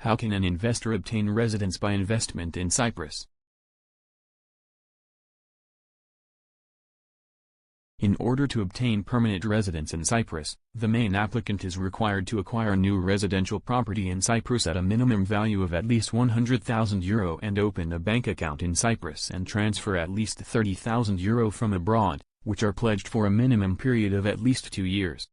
How can an investor obtain residence by investment in Cyprus? In order to obtain permanent residence in Cyprus, the main applicant is required to acquire new residential property in Cyprus at a minimum value of at least €100,000 and open a bank account in Cyprus and transfer at least €30,000 from abroad, which are pledged for a minimum period of at least 2 years.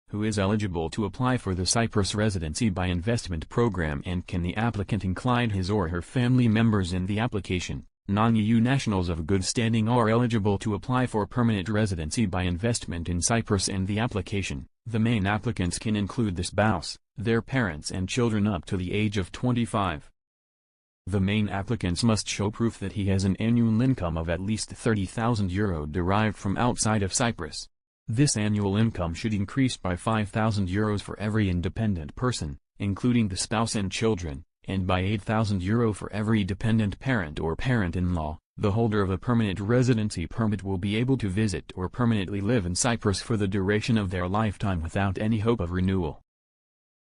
Who is eligible to apply for the Cyprus Residency by Investment Program, and can the applicant include his or her family members in the application? Non-EU nationals of good standing are eligible to apply for permanent residency by investment in Cyprus, and the application. The main applicants can include the spouse, their parents and children up to the age of 25. The main applicants must show proof that he has an annual income of at least €30,000 derived from outside of Cyprus. This annual income should increase by €5,000 for every independent person, including the spouse and children, and by €8,000 for every dependent parent or parent-in-law. The holder of a permanent residency permit will be able to visit or permanently live in Cyprus for the duration of their lifetime without any hope of renewal.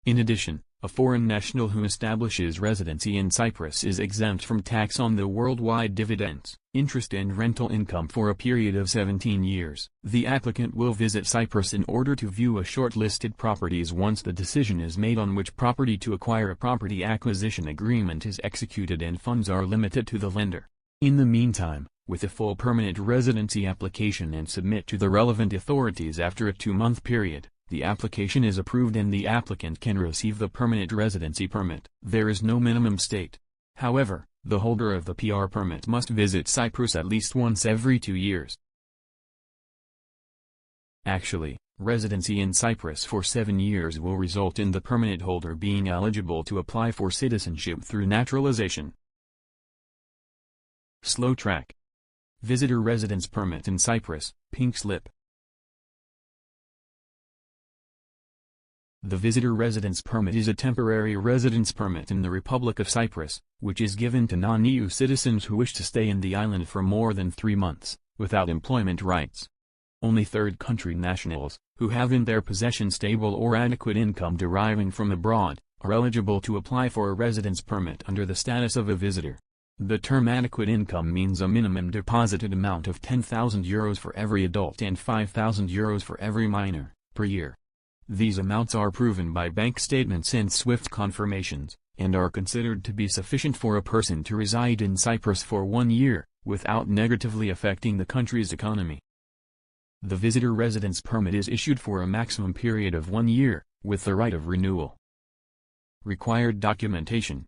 In addition, a foreign national who establishes residency in Cyprus is exempt from tax on the worldwide dividends, interest and rental income for a period of 17 years. The applicant will visit Cyprus in order to view a short-listed properties. Once the decision is made on which property to acquire, a property acquisition agreement is executed and funds are limited to the lender. In the meantime, with a full permanent residency application and submit to the relevant authorities after a 2-month period, the application is approved and the applicant can receive the permanent residency permit. There is no minimum state. However, the holder of the PR permit must visit Cyprus at least once every 2 years. Actually, residency in Cyprus for 7 years will result in the permanent holder being eligible to apply for citizenship through naturalization. Slow track. Visitor residence permit in Cyprus, pink slip. The visitor residence permit is a temporary residence permit in the Republic of Cyprus, which is given to non-EU citizens who wish to stay in the island for more than 3 months, without employment rights. Only third-country nationals, who have in their possession stable or adequate income deriving from abroad, are eligible to apply for a residence permit under the status of a visitor. The term adequate income means a minimum deposited amount of €10,000 for every adult and €5,000 for every minor, per year. These amounts are proven by bank statements and SWIFT confirmations, and are considered to be sufficient for a person to reside in Cyprus for 1 year, without negatively affecting the country's economy. The visitor residence permit is issued for a maximum period of 1 year, with the right of renewal. Required documentation.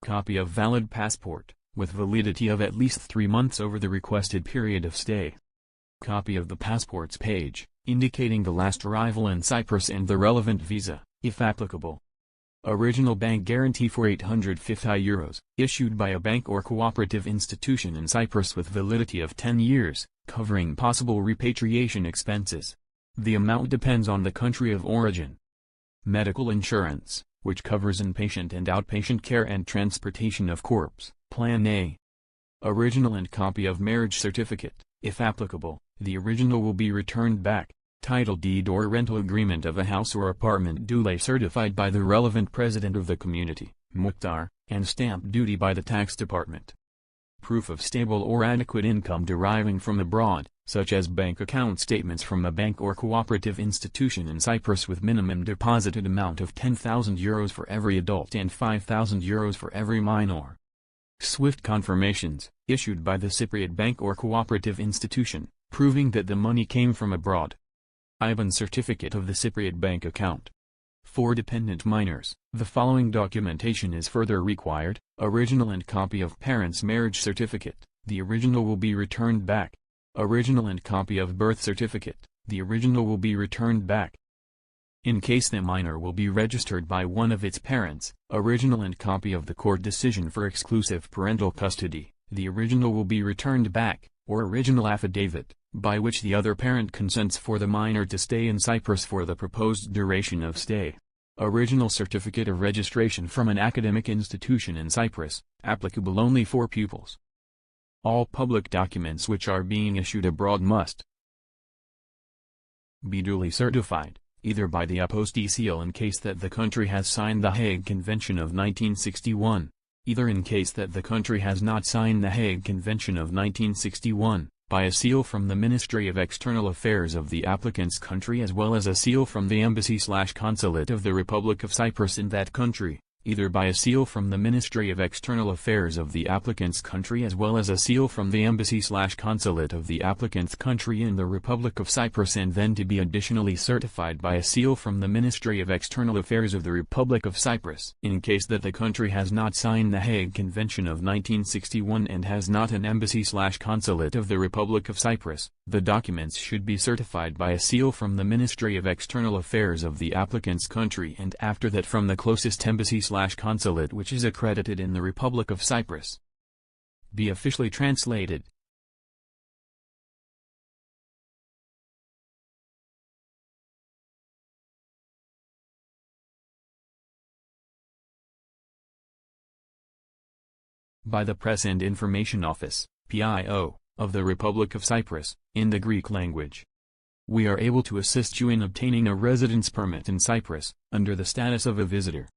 Copy of valid passport, with validity of at least 3 months over the requested period of stay. Copy of the passport's page, indicating the last arrival in Cyprus and the relevant visa, if applicable. Original bank guarantee for €850, issued by a bank or cooperative institution in Cyprus with validity of 10 years, covering possible repatriation expenses. The amount depends on the country of origin. Medical insurance, which covers inpatient and outpatient care and transportation of corpse, Plan A. Original and copy of marriage certificate, if applicable. The original will be returned back. Title deed or rental agreement of a house or apartment duly certified by the relevant president of the community, Mukhtar, and stamp duty by the tax department. Proof of stable or adequate income deriving from abroad, such as bank account statements from a bank or cooperative institution in Cyprus with minimum deposited amount of €10,000 for every adult and €5,000 for every minor. SWIFT confirmations, issued by the Cypriot bank or cooperative institution, proving that the money came from abroad. IBAN certificate of the Cypriot bank account. For dependent minors, the following documentation is further required: original and copy of parents' marriage certificate, the original will be returned back. Original and copy of birth certificate, the original will be returned back. In case the minor will be registered by one of its parents, original and copy of the court decision for exclusive parental custody, the original will be returned back, or original affidavit, by which the other parent consents for the minor to stay in Cyprus for the proposed duration of stay. Original certificate of registration from an academic institution in Cyprus, applicable only for pupils. All public documents which are being issued abroad must be duly certified, either by the apostille seal in case that the country has signed the Hague Convention of 1961, either in case that the country has not signed the Hague Convention of 1961, by a seal from the Ministry of External Affairs of the applicant's country as well as a seal from the Embassy/Consulate of the Republic of Cyprus in that country, either by a seal from the Ministry of External Affairs of the applicant's country as well as a seal from the Embassy/Consulate of the applicant's country in the Republic of Cyprus, and then to be additionally certified by a seal from the Ministry of External Affairs of the Republic of Cyprus. In case that the country has not signed the Hague Convention of 1961 and has not an Embassy/Consulate of the Republic of Cyprus, the documents should be certified by a seal from the Ministry of External Affairs of the applicant's country, and after that from the closest Embassy/Consulate which is accredited in the Republic of Cyprus. Be officially translated. By the Press and Information Office, PIO, of the Republic of Cyprus, in the Greek language. We are able to assist you in obtaining a residence permit in Cyprus, under the status of a visitor.